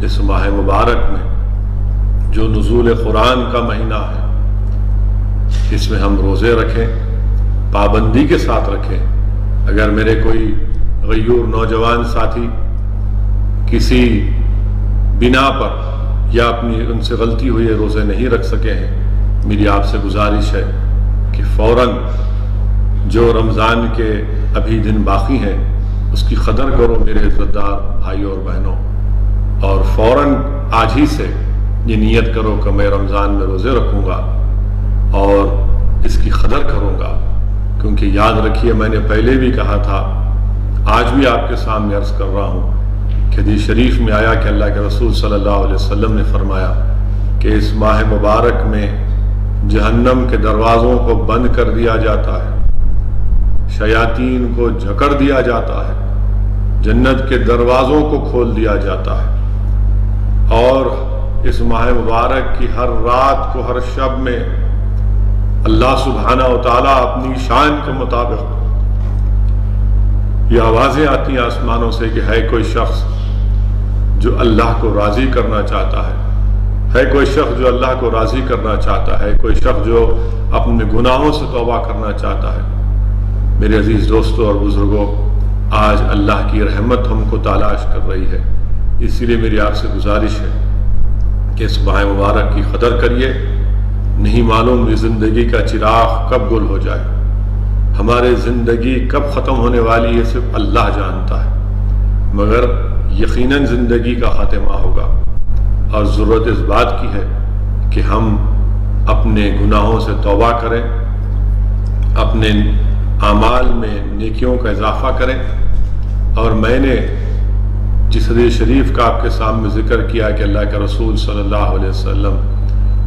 اس ماہ مبارک میں جو نزول قرآن کا مہینہ ہے، اس میں ہم روزے رکھیں، پابندی کے ساتھ رکھیں۔ اگر میرے کوئی غیور نوجوان ساتھی کسی بنا پر یا اپنی ان سے غلطی ہوئی ہے روزے نہیں رکھ سکے ہیں، میری آپ سے گزارش ہے کہ فوراً جو رمضان کے ابھی دن باقی ہیں اس کی قدر کرو میرے عزت دار بھائیوں اور بہنوں، اور فوراً آج ہی سے یہ نیت کرو کہ میں رمضان میں روزے رکھوں گا اور اس کی قدر کروں گا، کیونکہ یاد رکھیے میں نے پہلے بھی کہا تھا، آج بھی آپ کے سامنے عرض کر رہا ہوں کہ حدیث شریف میں آیا کہ اللہ کے رسول صلی اللہ علیہ وسلم نے فرمایا کہ اس ماہ مبارک میں جہنم کے دروازوں کو بند کر دیا جاتا ہے، شیاطین کو جھکڑ دیا جاتا ہے، جنت کے دروازوں کو کھول دیا جاتا ہے، اور اس ماہ مبارک کی ہر رات کو، ہر شب میں اللہ سبحانہ و تعالیٰ اپنی شان کے مطابق یہ آوازیں آتی ہیں آسمانوں سے کہ ہے کوئی شخص جو اللہ کو راضی کرنا چاہتا ہے کوئی شخص جو اللہ کو راضی کرنا چاہتا ہے، کوئی شخص جو اپنے گناہوں سے توبہ کرنا چاہتا ہے۔ میرے عزیز دوستوں اور بزرگوں، آج اللہ کی رحمت ہم کو تلاش کر رہی ہے، اسی لیے میری آپ سے گزارش ہے کہ اس ماہ مبارک کی قدر کریے۔ نہیں معلوم یہ زندگی کا چراغ کب گل ہو جائے، ہمارے زندگی کب ختم ہونے والی ہے صرف اللہ جانتا ہے، مگر یقیناً زندگی کا خاتمہ ہوگا، اور ضرورت اس بات کی ہے کہ ہم اپنے گناہوں سے توبہ کریں، اپنے اعمال میں نیکیوں کا اضافہ کریں۔ اور میں نے جس حدیث شریف کا آپ کے سامنے ذکر کیا کہ اللہ کے رسول صلی اللہ علیہ وسلم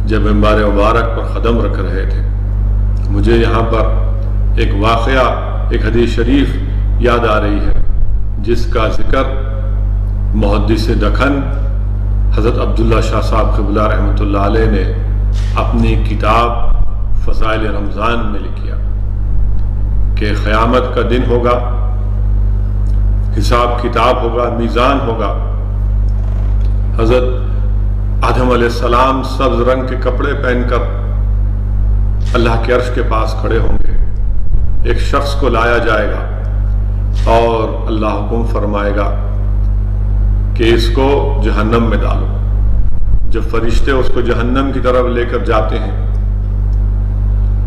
جب منبر مبارک پر قدم رکھ رہے تھے، مجھے یہاں پر ایک واقعہ، ایک حدیث شریف یاد آ رہی ہے جس کا ذکر محدث دکن حضرت عبداللہ شاہ صاحب قبلہ رحمۃ اللہ علیہ نے اپنی کتاب فضائل رمضان میں لکھا کہ قیامت کا دن ہوگا، حساب کتاب ہوگا، میزان ہوگا، حضرت آدم علیہ السلام سبز رنگ کے کپڑے پہن کر اللہ کے عرش کے پاس کھڑے ہوں گے، ایک شخص کو لایا جائے گا اور اللہ حکم فرمائے گا کہ اس کو جہنم میں ڈالو۔ جب فرشتے اس کو جہنم کی طرف لے کر جاتے ہیں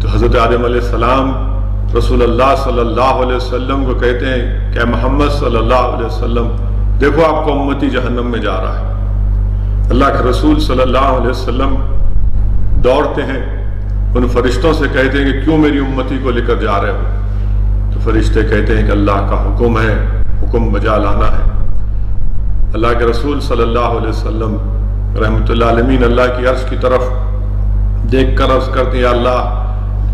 تو حضرت آدم علیہ السلام رسول اللہ صلی اللہ علیہ وسلم کو کہتے ہیں کہ محمد صلی اللہ علیہ وسلم دیکھو آپ کو امتی جہنم میں جا رہا ہے۔ اللہ کے رسول صلی اللہ علیہ وسلم دوڑتے ہیں، ان فرشتوں سے کہتے ہیں کہ کیوں میری امتی کو لے کر جا رہے ہو؟ تو فرشتے کہتے ہیں کہ اللہ کا حکم ہے، حکم بجا لانا ہے۔ اللہ کے رسول صلی اللہ علیہ وسلم رحمۃ اللہ علیہ اللہ کی عرش کی طرف دیکھ کر عرض کرتے ہیں یا اللہ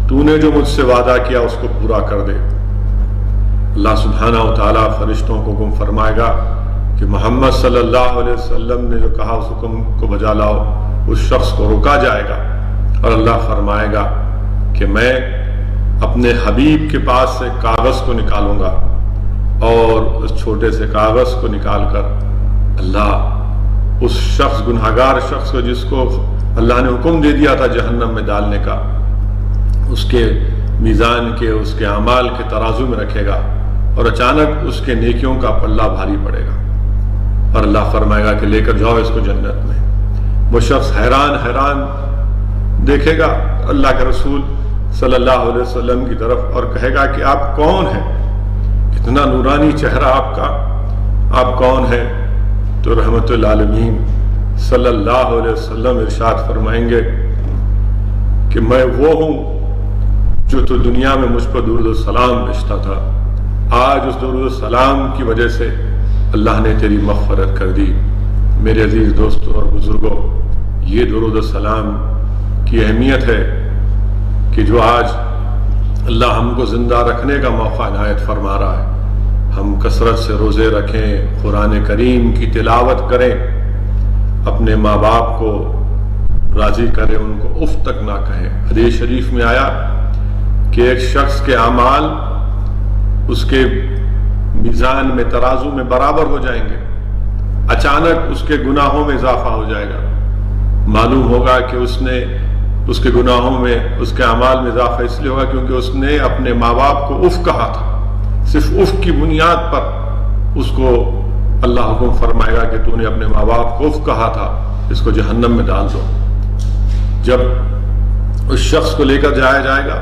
تو نے جو مجھ سے وعدہ کیا اس کو پورا کر دے۔ اللہ سبحانہ و تعالیٰ فرشتوں کو حکم فرمائے گا کہ محمد صلی اللہ علیہ وسلم نے جو کہا اس حکم کو بجا لاؤ، اس شخص کو روکا جائے گا، اور اللہ فرمائے گا کہ میں اپنے حبیب کے پاس سے کاغذ کو نکالوں گا، اور اس چھوٹے سے کاغذ کو نکال کر اللہ اس شخص، گنہگار شخص کو جس کو اللہ نے حکم دے دیا تھا جہنم میں ڈالنے کا، اس کے میزان کے، اس کے اعمال کے ترازو میں رکھے گا، اور اچانک اس کے نیکیوں کا پلہ بھاری پڑے گا، اور اللہ فرمائے گا کہ لے کر جاؤ اس کو جنت میں۔ وہ شخص حیران دیکھے گا اللہ کے رسول صلی اللہ علیہ وسلم کی طرف اور کہے گا کہ آپ کون ہیں؟ اتنا نورانی چہرہ آپ کا، آپ کون ہیں؟ تو رحمت العالمین صلی اللہ علیہ وسلم ارشاد فرمائیں گے کہ میں وہ ہوں جو تو دنیا میں مجھ پر درود السلام بھیجتا تھا، آج اس درود السلام کی وجہ سے اللہ نے تیری مغفرت کر دی۔ میرے عزیز دوستوں اور بزرگوں، یہ درود السلام کی اہمیت ہے کہ جو آج اللہ ہم کو زندہ رکھنے کا موقع عنایت فرما رہا ہے۔ ہم کثرت سے روزے رکھیں، قرآن کریم کی تلاوت کریں، اپنے ماں باپ کو راضی کریں، ان کو اف تک نہ کہیں۔ حدیث شریف میں آیا کہ ایک شخص کے اعمال اس کے میزان میں، ترازو میں برابر ہو جائیں گے، اچانک اس کے گناہوں میں اضافہ ہو جائے گا. معلوم ہوگا کہ اس کے گناہوں میں، اس کے اعمال میں اضافہ اس لیے ہوگا کیونکہ اس نے اپنے ماں باپ کو اف کہا تھا. صرف اف کی بنیاد پر اس کو اللہ حکم فرمائے گا کہ تو نے اپنے ماں باپ کو اف کہا تھا، اس کو جہنم میں ڈال دو. جب اس شخص کو لے کر جایا جائے گا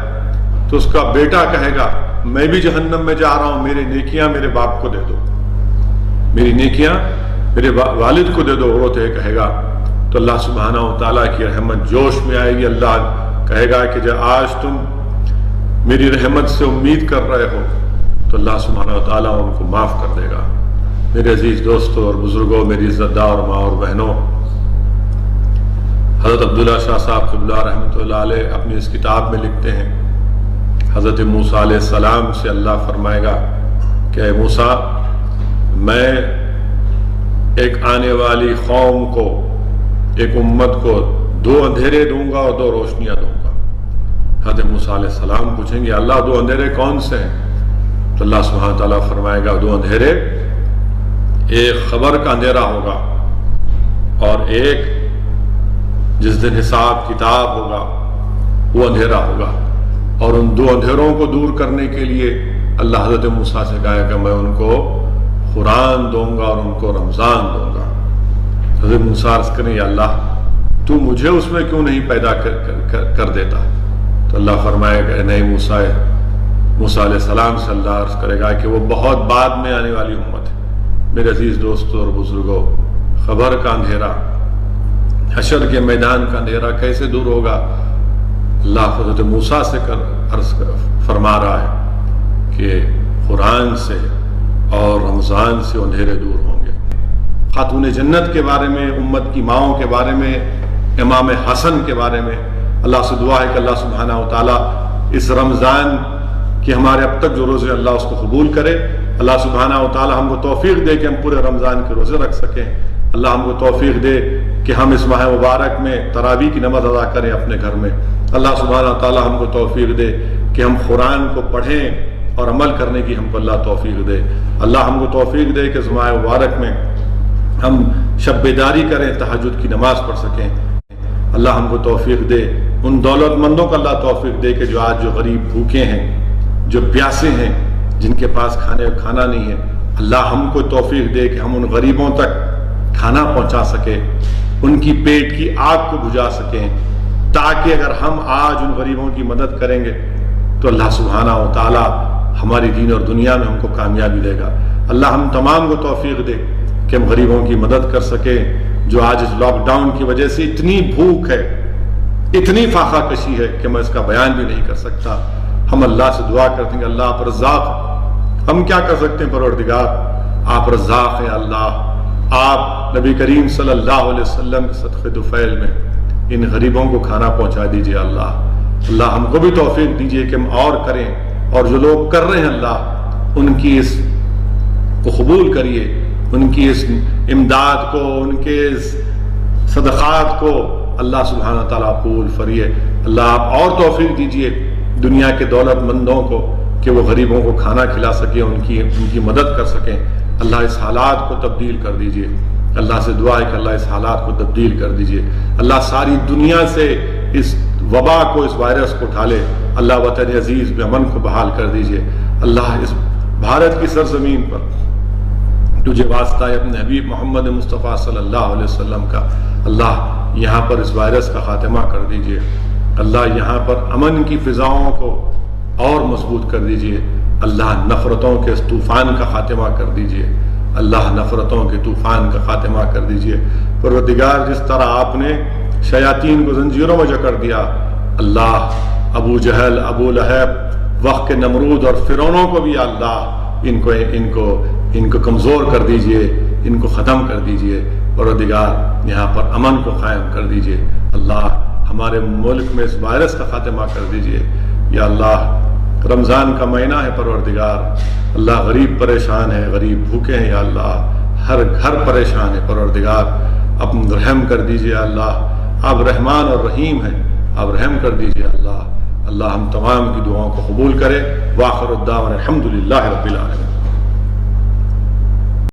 تو اس کا بیٹا کہے گا میں بھی جہنم میں جا رہا ہوں، میری نیکیاں میرے باپ کو دے دو، میری نیکیاں میرے والد کو دے دو. وہ تو کہے گا تو اللہ سبحانہ و تعالیٰ کی رحمت جوش میں آئے گی. اللہ کہے گا کہ جب آج تم میری رحمت سے امید کر رہے ہو تو اللہ سبحانہ و تعالیٰ ان کو معاف کر دے گا. میرے عزیز دوستوں اور بزرگوں، میری عزت دار ماں اور بہنوں، حضرت عبداللہ شاہ صاحب قبلہ رحمۃ اللہ علیہ اپنی اس کتاب میں لکھتے ہیں حضرت موسیٰ علیہ السلام سے اللہ فرمائے گا کہ اے موسیٰ، میں ایک آنے والی قوم کو، ایک امت کو 2 اندھیرے دوں گا اور 2 روشنیاں دوں گا. حضرت موسیٰ علیہ السلام پوچھیں گے اللہ 2 اندھیرے کون سے ہیں؟ تو اللہ سبحانہ تعالیٰ فرمائے گا 2 اندھیرے، ایک خبر کا اندھیرا ہوگا اور ایک جس دن حساب کتاب ہوگا وہ اندھیرا ہوگا. اور ان 2 اندھیروں کو دور کرنے کے لیے اللہ حضرت موسیٰ سے کہا کہ میں ان کو قرآن دوں گا اور ان کو رمضان دوں گا. حضرت موسیٰ عرض کریں یا اللہ تو مجھے اس میں کیوں نہیں پیدا کر دیتا؟ تو اللہ فرمائے کہ نہیں موسیٰ علیہ السلام سے اللہ عرض کرے گا کہ وہ بہت بعد میں آنے والی امت ہے. میرے عزیز دوستوں اور بزرگوں، خبر کا اندھیرا، حشر کے میدان کا اندھیرا کیسے دور ہوگا؟ اللہ حضرت موسیٰ سے عرض فرما رہا ہے کہ قرآن سے اور رمضان سے اندھیرے دور ہوں گے. خاتون جنت کے بارے میں، امت کی ماؤں کے بارے میں، امام حسن کے بارے میں اللہ سے دعا ہے کہ اللہ سبحانہ و تعالیٰ اس رمضان کی ہمارے اب تک جو روزے اللہ اس کو قبول کرے. اللہ سبحانہ و تعالیٰ ہم کو توفیق دے کہ ہم پورے رمضان کے روزے رکھ سکیں. اللہ ہم کو توفیق دے کہ ہم اس ماہ مبارک میں تراویح کی نماز ادا کریں اپنے گھر میں. اللہ سبحانہ و تعالیٰ ہم کو توفیق دے کہ ہم قرآن کو پڑھیں اور عمل کرنے کی ہم کو اللہ توفیق دے. اللہ ہم کو توفیق دے کہ اس ماہ مبارک میں ہم شب بیداری کریں، تہجد کی نماز پڑھ سکیں. اللہ ہم کو توفیق دے. ان دولت مندوں کو اللہ توفیق دے کہ جو آج جو غریب بھوکے ہیں، جو پیاسے ہیں، جن کے پاس کھانا نہیں ہے، اللہ ہم کو توفیق دے کہ ہم ان غریبوں تک کھانا پہنچا سکیں، ان کی پیٹ کی آگ کو بجھا سکیں، تاکہ اگر ہم آج ان غریبوں کی مدد کریں گے تو اللہ سبحانہ و تعالیٰ ہماری دین اور دنیا میں ہم کو کامیابی دے گا. اللہ ہم تمام کو توفیق دے کہ ہم غریبوں کی مدد کر سکیں جو آج اس لاک ڈاؤن کی وجہ سے اتنی بھوک ہے، اتنی فاقہ کشی ہے کہ میں اس کا بیان بھی نہیں کر سکتا. ہم اللہ سے دعا کرتے ہیں کہ اللہ آپ رزاق، ہم کیا کر سکتے ہیں پروردگار، آپ رزاق ہیں. اللہ آپ نبی کریم صلی اللہ علیہ وسلم کے صدقے طفیل میں ان غریبوں کو کھانا پہنچا دیجئے. اللہ ہم کو بھی توفیق دیجئے کہ ہم اور کریں، اور جو لوگ کر رہے ہیں اللہ ان کی اس کو قبول کریے، ان کی اس امداد کو، ان کے اس صدقات کو اللہ سبحانہ تعالیٰ قبول فریے. اللہ آپ اور توفیق دیجئے دنیا کے دولت مندوں کو کہ وہ غریبوں کو کھانا کھلا سکیں، ان کی مدد کر سکیں. اللہ اس حالات کو تبدیل کر دیجئے. اللہ سے دعا ہے کہ اللہ اس حالات کو تبدیل کر دیجئے. اللہ ساری دنیا سے اس وبا کو، اس وائرس کو اٹھا لے. اللہ وطن عزیز میں امن کو بحال کر دیجئے. اللہ اس بھارت کی سرزمین پر تجھے واسطہ ہے اپنے حبیب محمد مصطفیٰ صلی اللہ علیہ وسلم کا، اللہ یہاں پر اس وائرس کا خاتمہ کر دیجئے. اللہ یہاں پر امن کی فضاؤں کو اور مضبوط کر دیجئے. اللہ نفرتوں کے اس طوفان کا خاتمہ کر دیجئے. اللہ نفرتوں کے طوفان کا خاتمہ کر دیجئے. پروردگار جس طرح آپ نے شیاطین کو زنجیروں میں جکڑ دیا، اللہ ابو جہل، ابو لہب، وقت کے نمرود اور فرعونوں کو بھی اللہ ان کو کمزور کر دیجئے، ان کو ختم کر دیجئے. پروردگار یہاں پر امن کو قائم کر دیجئے. اللہ ہمارے ملک میں اس وائرس کا خاتمہ کر دیجئے. یا اللہ رمضان کا مہینہ ہے پروردگار، اللہ غریب پریشان ہے، غریب بھوکے ہیں. یا اللہ ہر گھر پریشان ہے پروردگار، اپنا رحم کر دیجئے. اللہ آپ رحمان اور رحیم ہیں، آپ رحم کر دیجئے. اللہ ہم تمام کی دعاؤں کو قبول کرے. وآخر الدعوانا الحمدللہ رب العالمین.